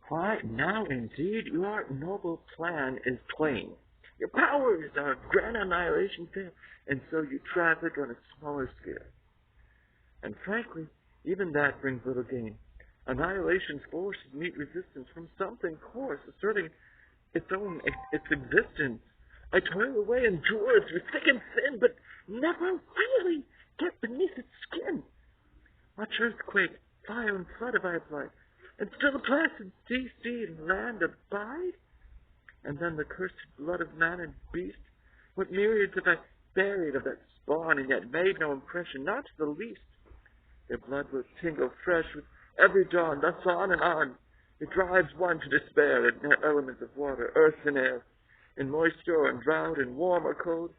Why, now indeed your noble plan is plain. Your powers are grand annihilation fail, and so you traffic on a smaller scale. And frankly, even that brings little gain. Annihilation's forces meet resistance from something coarse, asserting its existence. I toil away, endure through thick and thin, but never really get beneath its skin. Watch earthquake, fire, and flood if I apply, and still the placid sea and land abide? And then the cursed blood of man and beast, what myriads have I buried of that spawn, and yet made no impression, not the least. Their blood will tingle fresh with every dawn, thus on and on. It drives one to despair in their elements of water, earth, and air, in moisture and drought, in warm or cold,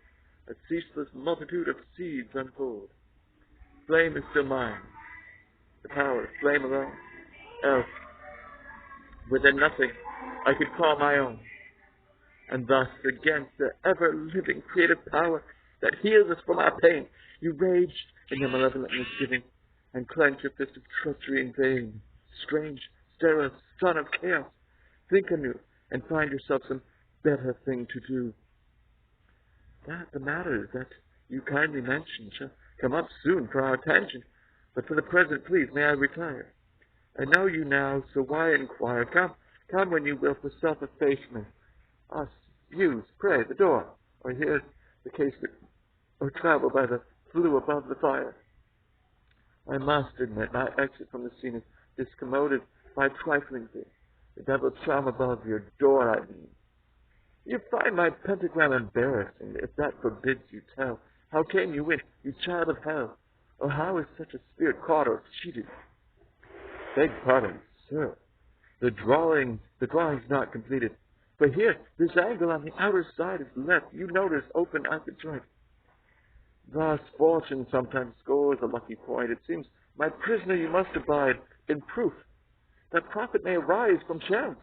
a ceaseless multitude of seeds unfold. Flame is still mine, the power of flame alone, else within nothing I could call my own. And thus, against the ever-living creative power that heals us from our pain, you rage in your malevolent misgiving, and clench your fist of treachery in vain. Strange, sterile son of chaos, think anew, and find yourself some better thing to do. That the matters that you kindly mentioned shall come up soon for our attention, but for the present, please, may I retire? I know you now, so why inquire? Come when you will for self-effacement. Us, use, pray, the door, or here's the casement, or travel by the flue above the fire. I must admit my exit from the scene is discommoded by trifling things. The devil's charm above your door, I mean. You find my pentagram embarrassing, if that forbids you tell. How came you in, you child of hell? Or how is such a spirit caught or cheated? Beg pardon, sir. The drawing's not completed. But here, this angle on the outer side is left. You notice open at the joint. Thus fortune sometimes scores a lucky point. It seems, my prisoner, you must abide in proof that profit may arise from chance.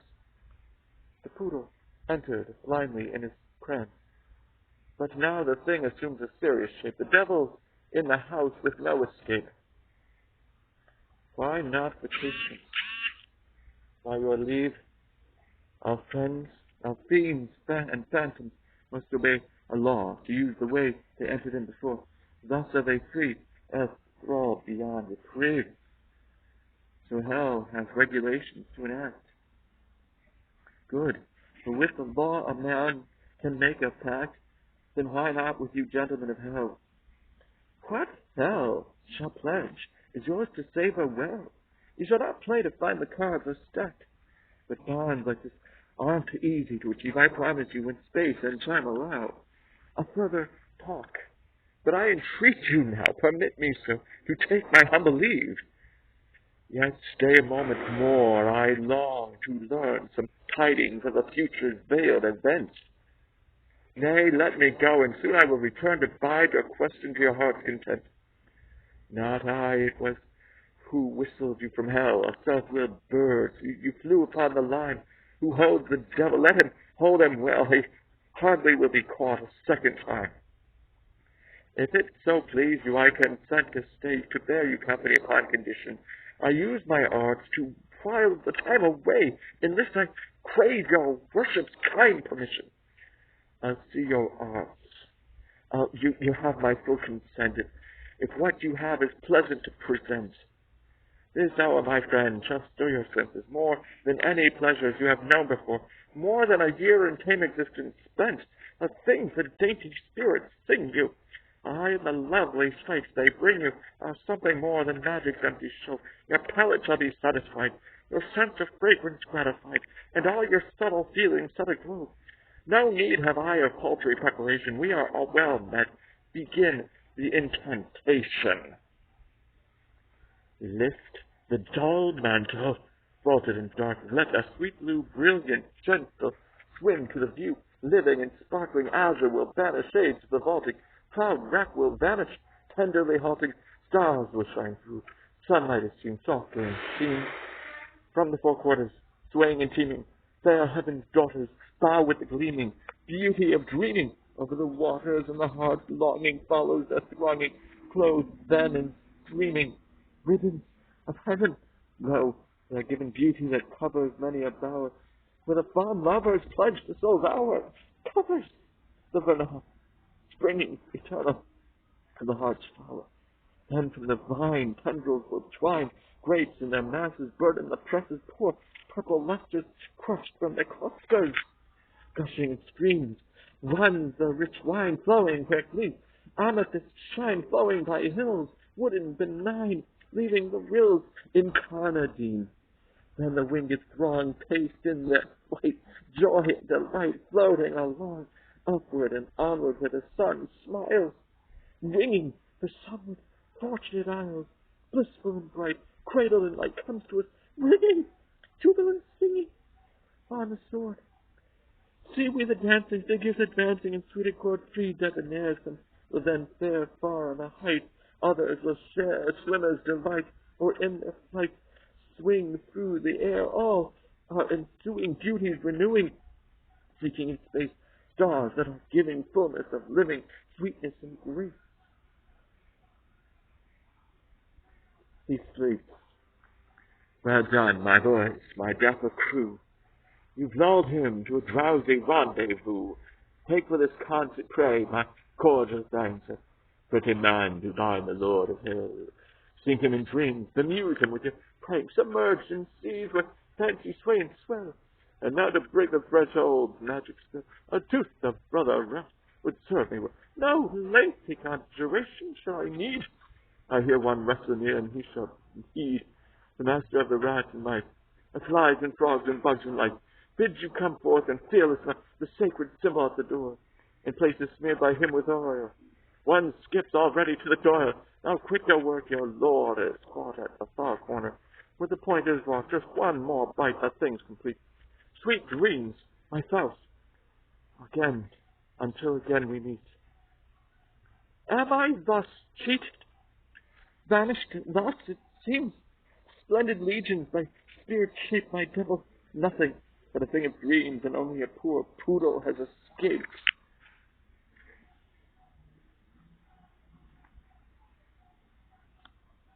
The poodle entered blindly in his cramp. But now the thing assumes a serious shape. The devil's in the house with no escape. Why not vacation? By your leave, our friends, our fiends and phantoms must obey a law to use the way they entered in before. Thus are they free, else thralled beyond reprieve. So hell has regulations to enact. Good, for with the law a man can make a pact, then why not with you gentlemen of hell? What hell shall pledge is yours to savor well. You shall not play to find the cards are stacked, but bonds like this aren't easy to achieve. I promise you when space and time allow a further talk. But I entreat you now, permit me, sir, to take my humble leave. Yet stay a moment more, I long to learn some tidings of the future's veiled events. Nay, let me go, and soon I will return to bide your question to your heart's content. Not I, it was who whistled you from hell, a self-willed bird. You flew upon the line. Who holds the devil? Let him hold him well. He hardly will be caught a second time. If it so please you, I consent to stay to bear you company upon condition. I use my arts to while the time away. In this I crave your worship's kind permission. I'll see your arts. You have my full consent if what you have is pleasant to present. This hour, my friend, shall stir your senses more than any pleasures you have known before, more than a year in tame existence spent. The things that dainty spirits sing you, and the lovely sights they bring you, are something more than magic's empty show. Your palate shall be satisfied, your sense of fragrance gratified, and all your subtle feelings set aglow. No need have I of paltry preparation. We are all well met. Begin the incantation. Lift the dull mantle, vaulted in darkness. Let a sweet blue, brilliant, gentle swim to the view. Living and sparkling azure will banish shades of the vaulting. Cloud wrack will vanish, tenderly halting. Stars will shine through. Sunlight is seen softly and seen. From the four quarters, swaying and teeming, fair heaven's daughters bow with the gleaming beauty of dreaming. Over the waters and the heart's longing follows a thronging, clothed then in streaming ribbons of heaven. Lo, They are given beauty that covers many a bower, where the fond lover is pledged the soul's hour, covers the vernal, springing eternal to the heart's flower. Then from the vine tendrils will twine, grapes in their masses burden the presses pour, purple lustres crushed from their clusters, gushing streams, runs the rich wine flowing where gleams amethyst shine, flowing by hills, wooden benign, leaving the rills incarnadine. Then the winged throng taste in their flight, joy and delight, floating along, upward and onward where the sun smiles, winging the sunward fortunate isles, blissful and bright, cradled in light, comes to us, ringing, jubilant singing on the sword. See we the dancing figures advancing in sweet accord, free debonair, some will then fare far on the height, others will share a swimmer's delight, or in their flight swing through the air. All are ensuing beauties renewing, seeking in space stars that are giving fullness of living, sweetness and grace. He sleeps. Well done, my voice, my dapper crew. You've lulled him to a drowsy rendezvous. Take for this concert prey my cordial thanks. Pretty man, divine the Lord of Hell. Sink him in dreams, bemuse him with your pranks, submerged in seas where fancy sway and swell. And now to break the threshold's magic spell, a tooth of brother wrath would serve me well. No lengthy conjuration shall I need. I hear one wrestler near, and he shall heed. The master of the rats and mice, of flies and frogs and bugs and lice, bids you come forth and fearless the sacred symbol at the door, and places smeared by him with oil. One skips already to the toil. Now quit your work, your lord is caught at the far corner, where the point is lost. Just one more bite, that thing's complete. Sweet dreams, my Faust. Again, until again we meet. Am I thus cheated? Vanished, lost, it seems. Splendid legions, my spirit shape, my devil, nothing but a thing of dreams, and only a poor poodle has escaped.